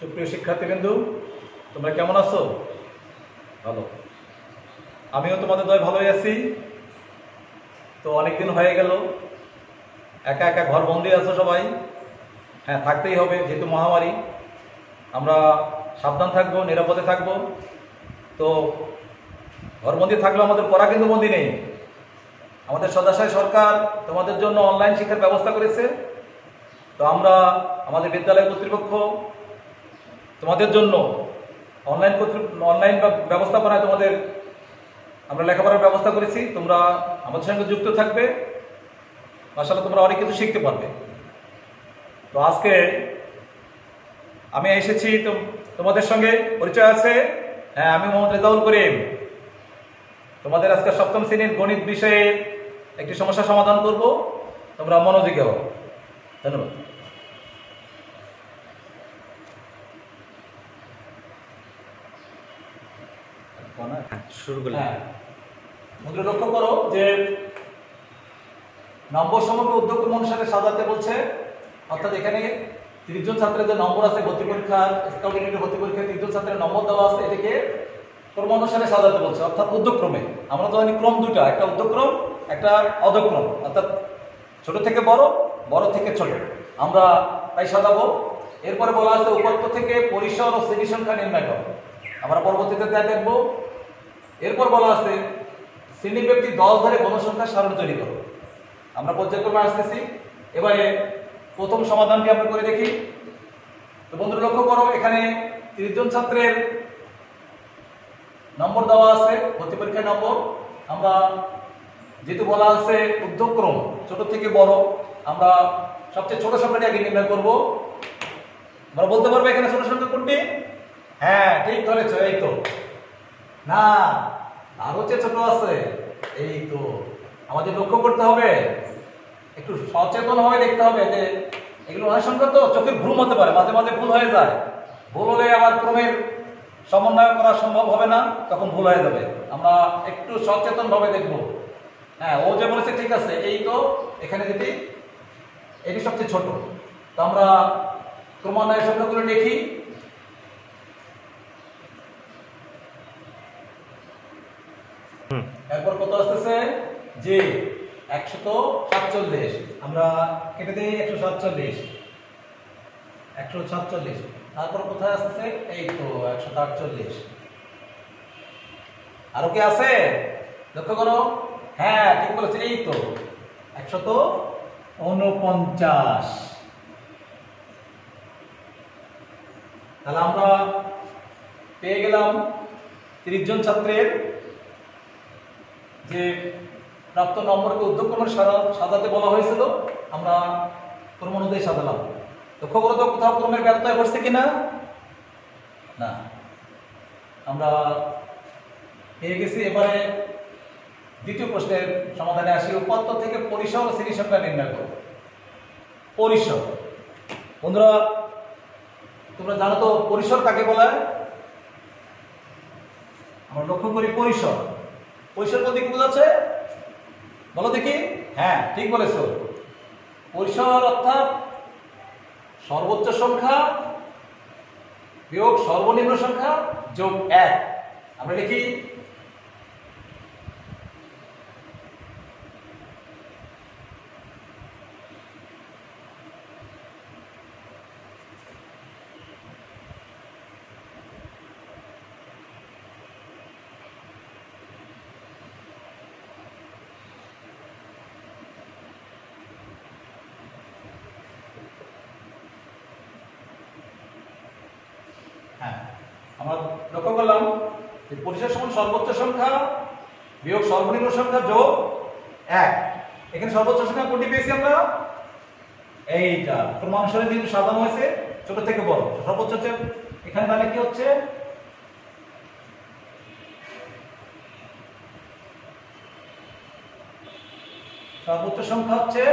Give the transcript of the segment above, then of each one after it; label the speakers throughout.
Speaker 1: সুপ্রিয় শিক্ষার্থীবৃন্দু, তোমরা কেমন আছো? ভালো। আমিও তোমাদের দয় ভালোই আছি। তো অনেকদিন হয়ে গেল, একা একা ঘর বন্দি আছো সবাই। হ্যাঁ, থাকতেই হবে, যেহেতু মহামারী। আমরা সাবধান থাকবো, নিরাপদে থাকবো। তো ঘরবন্দি থাকলেও আমাদের পড়া কিন্তু বন্দি নেই। আমাদের সদাশয় সরকার তোমাদের জন্য অনলাইন শিক্ষার ব্যবস্থা করেছে। তো আমরা আমাদের বিদ্যালয় কর্তৃপক্ষ তোমাদের জন্য অনলাইন ব্যবস্থাপনায় তোমাদের আমরা লেখাপড়ার ব্যবস্থা করেছি। তোমরা আমাদের সঙ্গে যুক্ত থাকবে, মাশাআল্লাহ তোমরা অনেক কিছু শিখতে পারবে। তো আজকে আমি এসেছি, তোমাদের সঙ্গে পরিচয় আছে। হ্যাঁ, আমি মোহাম্মদ রেজাউল করিম তোমাদের আজকে সপ্তম শ্রেণীর গণিত বিষয়ে একটি সমস্যা সমাধান করব। তোমরা মনোযোগী হও। ধন্যবাদ। শুরু করলাম। হ্যাঁ, বন্ধুরা লক্ষ্য করো যে নম্বর সমগ্র উদ্যোগক্রম অনুসারে সাজাতে বলছে। অর্থাৎ এখানে 30 জন ছাত্রের যে নম্বর আছে ভর্তি পরীক্ষা, স্কাউট ইউনিটের ভর্তি পরীক্ষায় 30 জন ছাত্রের নম্বর দেওয়া আছে, এটাকে ক্রম অনুসারে সাজাতে বলছে। অর্থাৎ উদ্যোগক্রমে আমরা তো জানি ক্রম দুটা, একটা উদ্যোগক্রম, একটা অধক্রম। অর্থাৎ ছোট থেকে বড়, বড় থেকে ছোট, আমরা তাই সাজাবো। এরপরে বলা আছে উপাত্ত থেকে পরিসর ও শ্রেণী সংখ্যা নির্ণয় করো। আমরা পরবর্তীতে তা দেখবো। এরপর বলা আছে শ্রেণীব্যাপ্তি 10 ধরে গণসংখ্যা সারণ তৈরি করো। আমরা পর্যায়ক্রমে আসতেছি। এবারে প্রথম সমাধানটি আমরা করে দেখি। তো বন্ধুরা লক্ষ্য করো, এখানে 30 জন ছাত্রের নম্বর দেওয়া আছে, ভর্তি পরীক্ষার নম্বর। আমরা যেহেতু বলা আছে উদ্যোগক্রম ছোট থেকে বড়, আমরা সবচেয়ে ছোট সংখ্যাটি আগে নির্ণয় করব। আমরা বলতে পারবো এখানে ছোট সংখ্যা কোনটি? হ্যাঁ, ঠিক ধরেছো, এই তো। না, আর হচ্ছে ছোট আছে, এই তো। আমাদের লক্ষ্য করতে হবে, একটু সচেতন ভাবে দেখতে হবে যে এগুলো অনেক সংখ্যা তো চোখের ভুল হতে পারে, মাঝে মাঝে ভুল হয়ে যায়। ভুল হলে আবার ক্রমের সমন্বয় করা সম্ভব হবে না, তখন ভুল হয়ে যাবে। আমরা একটু সচেতন ভাবে দেখবো। হ্যাঁ, ও যে বলেছে ঠিক আছে, এই তো। এখানে যেটি এটি সবচেয়ে ছোট, তো আমরা ক্রমান্বয়ের সংখ্যাগুলো লিখি। এরপর কত আসতেছে? যে 147। আমরা কেটে দেই 147। তারপর কোথায় আসতেছে? এই তো 148। আরো কি আছে? লক্ষ্য করো। হ্যাঁ, ঠিক বলেছে, এই তো 149। তাহলে আমরা পেয়ে গেলাম 30 জন ছাত্রের যে প্রাপ্ত নম্বরকে উদ্যোগক্রমে সাজাতে বলা হয়েছিল। আমরা ক্রম অনুযায়ী সাজালাম। লক্ষ্য করো তো কোথাও ক্রমের ব্যত্যয় ঘটছে কিনা? না, আমরা পেয়ে গেছি। এবারে দ্বিতীয় প্রশ্নের সমাধানে আসি। উপাত্ত থেকে পরিসর ও শ্রেণী সংখ্যা নির্ণয় করো। পরিসর, বন্ধুরা তোমরা জানো তো পরিসর কাকে বলা হয়? আমরা লক্ষ্য করি পরিসর বলতে কি বোঝাচ্ছে? বলো দেখি। হ্যাঁ, ঠিক বলেছো। পরিসর অর্থাৎ সর্বোচ্চ সংখ্যা বিয়োগ সর্বনিম্ন সংখ্যা যোগ 1। আমরা লিখি আমরা লক্ষ্য করলাম যে পরিসর সমান সর্বোচ্চ সংখ্যা বিয়োগ সর্বনিম্ন সংখ্যা যোগ 1। এখানে সর্বোচ্চ সংখ্যা কোনটি পেয়েছি আমরা? এইটা ক্রমানুসারে যেহেতু সাজানো হয়েছে ছোট থেকে বড়, সর্বোচ্চ হচ্ছে এখানে। তাহলে কি হচ্ছে? সর্বোচ্চ সংখ্যা হচ্ছে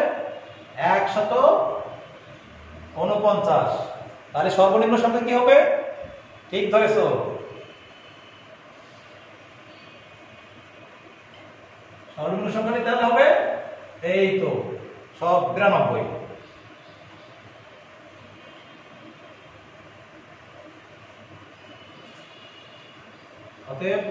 Speaker 1: 149। তাহলে সর্বনিম্ন সংখ্যা কি হবে? ঠিক ধরেছো, সর্বনিম্ন সংখ্যাটি তাহলে হবে এই তো 92। অতএব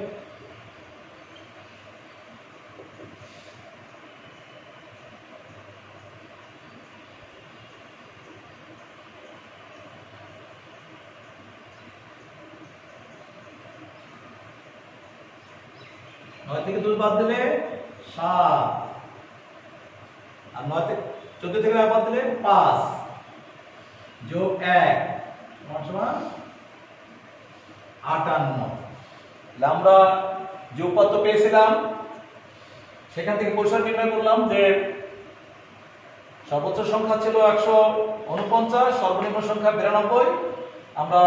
Speaker 1: নয় থেকে 2 বাদ দিলে 7, আর 9 থেকে 14 থেকে বাদ দিলে 5 যোগ 1 সমান 58। তাহলে আমরা যে উপাত্ত পেয়েছিলাম সেখান থেকে পরিসর নির্ণয় করলাম যে সর্বোচ্চ সংখ্যা ছিল 149, সর্বনিম্ন সংখ্যা 92। আমরা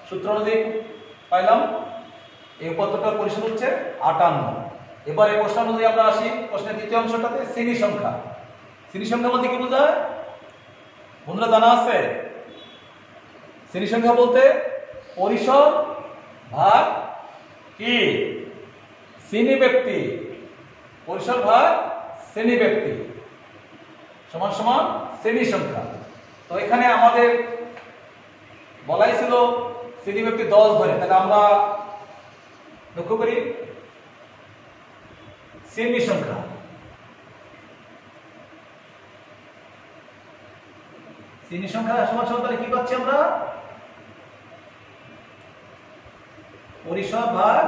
Speaker 1: সূত্র অনুযায়ী পাইলাম এই উপাত্তটার পরিসর হচ্ছে 58। এবার এই প্রশ্ন অনুযায়ী আমরা আসি প্রশ্নের দ্বিতীয় অংশটাতে শ্রেণী সংখ্যা। শ্রেণী সংখ্যা বলতে কি বোঝায় বন্ধুরা জানা আছে? শ্রেণী সংখ্যা বলতে পরিসর ভাগ কি শ্রেণী ব্যক্তি, পরিসর ভাগ শ্রেণী ব্যক্তি সমান সমান শ্রেণী সংখ্যা। তো এখানে আমাদের বলাই ছিল শ্রেণী ব্যক্তি 10 ধরে, তাহলে আমরা লক্ষ্য করি শ্রেণী সংখ্যা সমান সমান তাহলে কি পাচ্ছি আমরা পরিসর ভাগ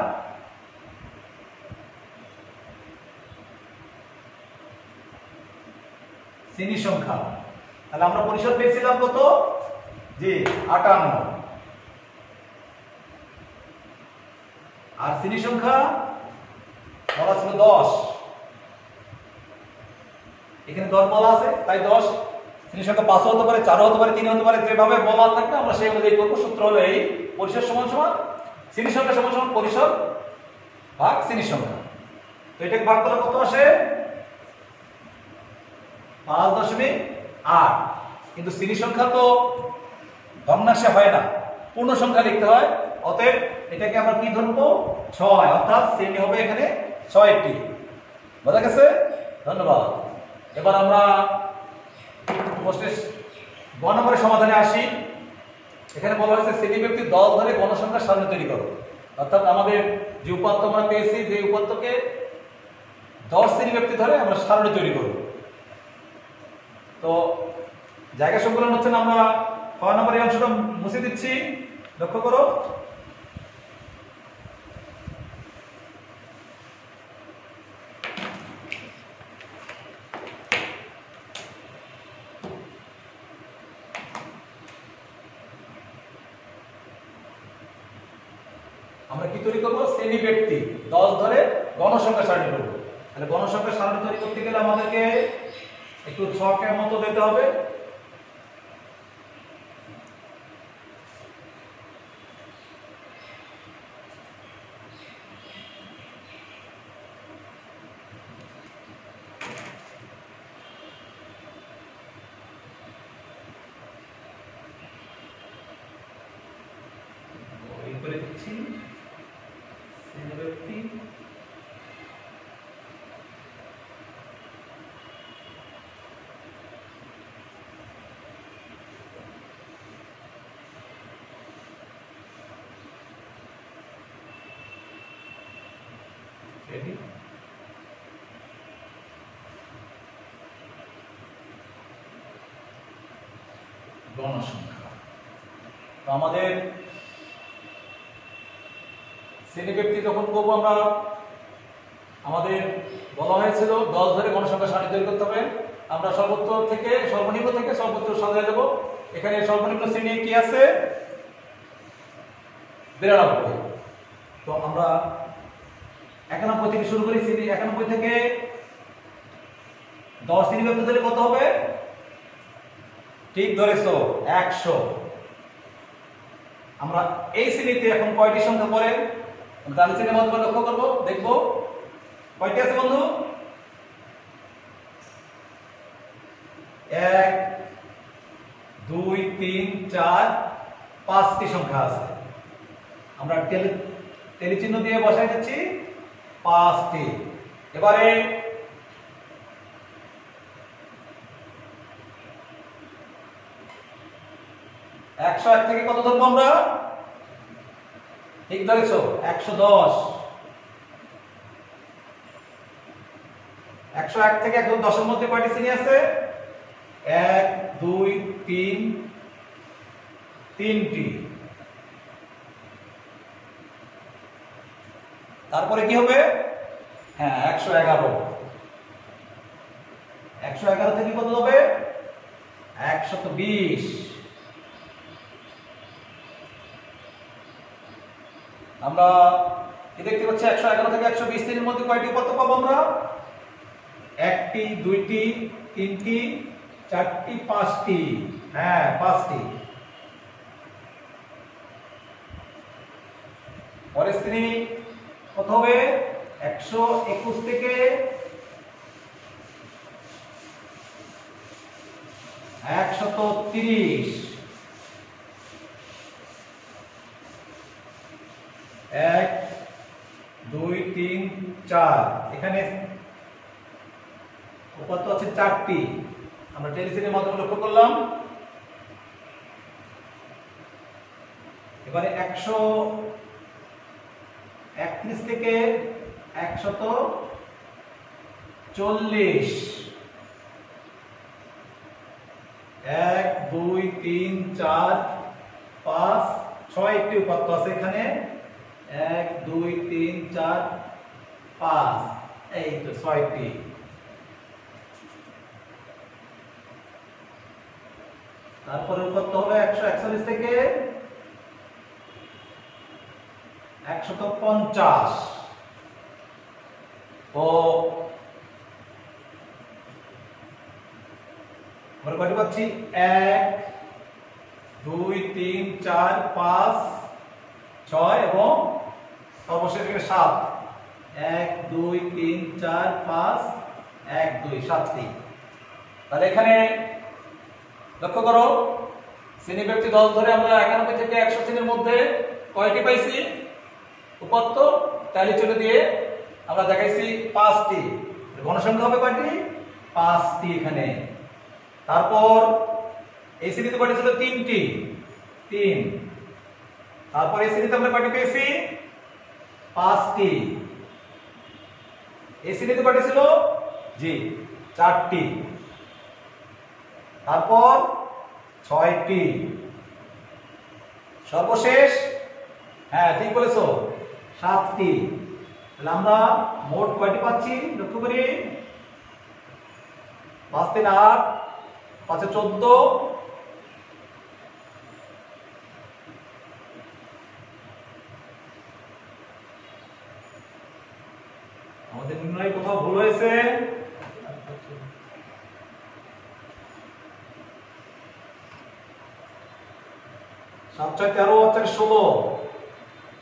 Speaker 1: শ্রেণী সংখ্যা। তাহলে আমরা পরিসর পেয়েছিলাম কত? জি 58, আর শ্রেণী সংখ্যা বলা ছিল 10। এখানে 10 বলা আছে তাই 10। শ্রেণী সংখ্যা 5 হতে পারে, 4 হতে পারে, 3 হতে পারে, যেভাবে বলা থাকবে আমরা সেই অনুযায়ী করব। সূত্র হলো এই পরিসর সমান সমান শ্রেণী সংখ্যা সমান সমান পরিসর ভাগ শ্রেণী সংখ্যা। তো এটাকে ভাগ করলে কত আসে? 5.8। কিন্তু শ্রেণী সংখ্যা তো ভগ্নাংশে হয় না, পূর্ণ সংখ্যা লিখতে হয়। অতএব এটাকে আমরা কি ধরবো? 6, অর্থাৎ শ্রেণী হবে এখানে 6টি। বোঝা গেছে? ধন্যবাদ। এবার আমরা প্রশ্নের 1 নম্বরের সমাধানে আসি। এখানে বলা হয়েছে শ্রেণী ব্যক্তি 10 ধরে গণসংখ্যার সারণী তৈরি করো। অর্থাৎ আমাদের যে উপাত্ত আমরা পেয়েছি, যে উপাত্তকে 10 শ্রেণী ব্যক্তি ধরে আমরা সারণী তৈরি করব। তো জায়গা সংকলন হচ্ছে না, আমরা 6 নম্বরের অংশটা মুছে দিচ্ছি। লক্ষ্য করো আমরা কি তৈরি করব? শ্রেণী ব্যক্তি 10 ধরে গণসংখ্যা সারণী করব। তাহলে গণসংখ্যা সারণী তৈরি করতে গেলে আমাদেরকে একটু ছকের মতো দিতে হবে। করে দিচ্ছি শ্রেণী ব্যক্তি গণসংখ্যা। তো আমাদের শ্রেণী ব্যক্তি যখন করবো আমরা, আমাদের বলা হয়েছিল 10 ধরে গণসংখ্যা সারণী তৈরি করতে হবে। আমরা সর্বোচ্চ থেকে সর্বনিম্ন থেকে সর্বোচ্চ সাজিয়ে দেব। এখানে সর্বনিম্ন শ্রেণী কি আছে? 92। তো আমরা 91 থেকে শুরু করি। শ্রেণী 91 থেকে 10 শ্রেণী ব্যক্তি ধরে কত হবে? ঠিক ধরেছো, 100। আমরা এই শ্রেণীতে এখন কয়টি সংখ্যা পড়ে দাঁড়িয়ে শ্রেণীর মধ্যে লক্ষ্য করবো, দেখবো কয়টি আছে বন্ধু? 1 2 3 4 5টি সংখ্যা আছে। আমরা টেলি চিহ্ন দিয়ে বসাই দিচ্ছি 5টি। এবারে একশো এক থেকে কত ধরবো আমরা? ঠিক ধরেছো, 110। 101 থেকে একদম 10 এর মধ্যে কয়টি শ্রেণী আছে? 1 2 3 3টি। তারপরে কি হবে? হ্যাঁ, 111। 111 থেকে কত হবে? 120। আমরা কি দেখতে পাচ্ছি? 111 থেকে 120 শ্রেণীর মধ্যে কয়টি উপাত্ত পাবো আমরা? 1টি, 2টি, 3টি, 4টি, 5টি। হ্যাঁ, 5টি। পরের শ্রেণী কত হবে? 121 থেকে 130। 1 2 3 4। এখানে উপাত্ত আছে 4টি। আমরা টেলিশ্রেণীর মাধ্যমে লক্ষ্য করলাম। এবারে 131 থেকে 140। 1 2 3 4 5 6টি উপাত্ত আছে এখানে। 1 2 3 4 5, এই তো 6টি। তারপরে উপাত্ত হবে 141 থেকে 150। তো আমরা কয়টি পাচ্ছি? 1 2 3 4 5 6 এবং সর্বশেষ 7। 1 2 3 4 5 1 2 7টি। তাহলে এখানে লক্ষ্য করো, শ্রেণী ব্যক্তি দল ধরে আমরা 91 থেকে 100 শ্রেণীর মধ্যে কয়টি পাইছি উপাত্ত? ট্যালি চলে দিয়ে আমরা দেখাইছি 5টি। ঘনসংখ্যা হবে কয়টি? 5টি এখানে। তারপর এই শ্রেণীতে কয়টি ছিল? 3টি। 3। তারপর এই শ্রেণীতে আমরা কয়টি পেয়েছি? 5টি। এই শ্রেণীতে কয়টি ছিল? জি, 4টি। তারপর 6টি। সর্বশেষ, হ্যাঁ ঠিক বলেছো, 7টি। তাহলে আমরা মোট কয়টি পাচ্ছি লক্ষ্য করি? 5 3 8, 5 14, আমাদের নির্ণয় কোথাও ভুল হয়েছে? 7 6 13, 8 16,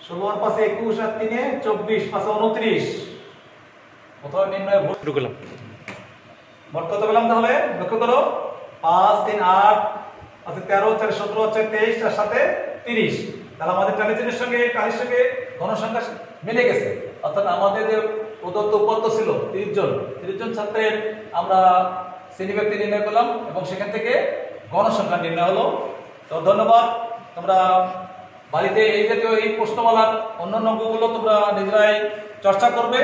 Speaker 1: 16 আর 5 21 আর 3 24, 5 29। কোথাও নির্ণয় ভুল ঢুকলাম। মোট কত পেলাম তাহলে লক্ষ্য করো? 5 3 8, 5 13, 4 17, 4 23 আর 7 30। তাহলে আমাদের ট্যালির সঙ্গে ঘনসংখ্যা মিলে গেছে। অর্থাৎ আমাদের যে প্রদত্ত উপাত্ত ছিল 30 জন ছাত্রের আমরা শ্রেণী ব্যক্তি নির্ণয় করলাম এবং সেখান থেকে ঘনসংখ্যা নির্ণয় হলো। তো ধন্যবাদ। তোমরা বাড়িতে এই জাতীয় এই প্রশ্নমালার অন্যান্য অঙ্কগুলো তোমরা নিজেরাই চর্চা করবে।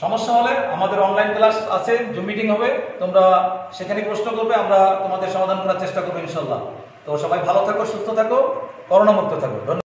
Speaker 1: সমস্যা হলে আমাদের অনলাইন ক্লাস আছে, জুম মিটিং হবে, তোমরা সেখানে প্রশ্ন করবে, আমরা তোমাদের সমাধান করার চেষ্টা করবো ইনশাল্লাহ। তো সবাই ভালো থাকো, সুস্থ থাকো, করোনা মুক্ত থাকো।